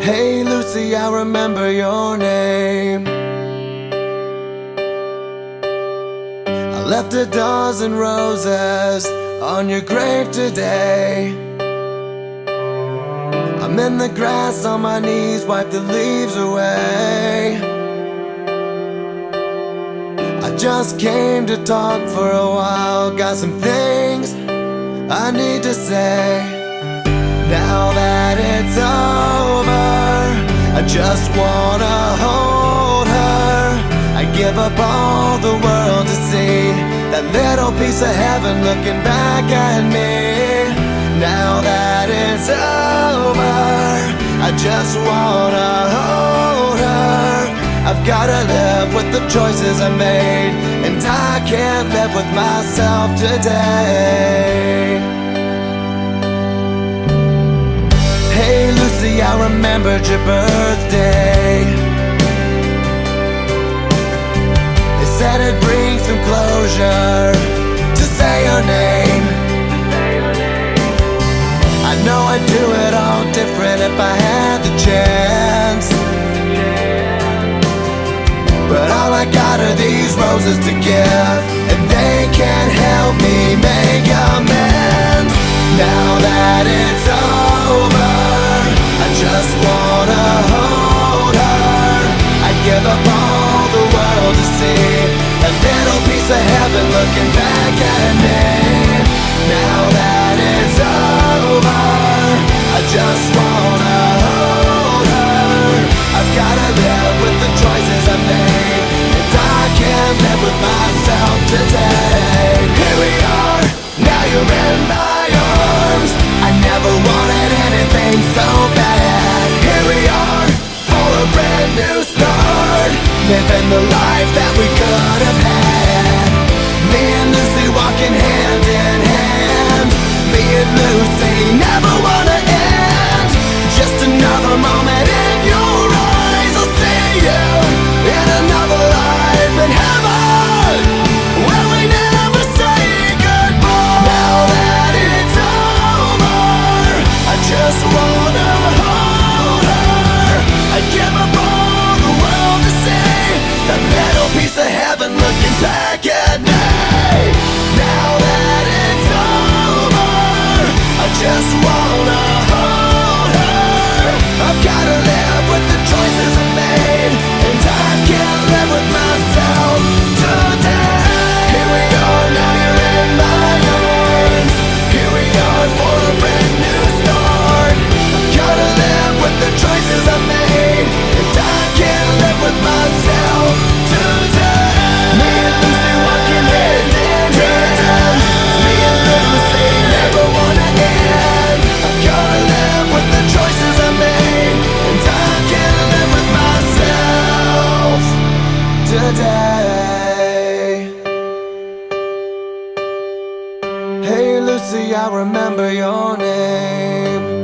Hey Lucy, I remember your name. I left a dozen roses on your grave today. I'm in the grass on my knees, wipe the leaves away. I just came to talk for a while, got some things I need to say. Now that it's over, I just wanna hold her. I give up all the world to see that little piece of heaven looking back at me. Now that it's over, I just wanna hold her. I've gotta live with the choices I made, and I can't live with myself today. Hey Lucy, I remembered your birthday. They said it'd bring some closure to say your name. I know I'd do it all different if I had the chance, but all I got are these roses to give, and they can't help me make amends. Now that it's over, I just wanna hold her. I give up all the world to see a little piece of heaven looking back at me. Now that it's over, I just wanna hold her. I've gotta live with the choices I made, and I can't live with myself today. Here we are, now you're in my arms. I never wanted anything so bad. Here we are, for a brand new start, living the life that we could have had. Me and Lucy walking hand in hand. Me and Lucy never wanna end. Just another moment in your eyes. I'll see you in another life in heaven, where we never say goodbye. Now that it's over, I just wanna hold her. I give up all the world to see that little piece of heaven looking back at me. Now that it's over, I just wanna hold her. I've gotta live with the choices I made, and I can't live with myself today. Here we are, now you're in my arms. Here we are for a brand new start. I've gotta live with the choices I made, and I can't live with myself today. Me and Lucy walking hand in hand. Me and Lucy never wanna end. I've gotta live with the choices I made, and I can't live with myself today. Hey Lucy, I remember your name.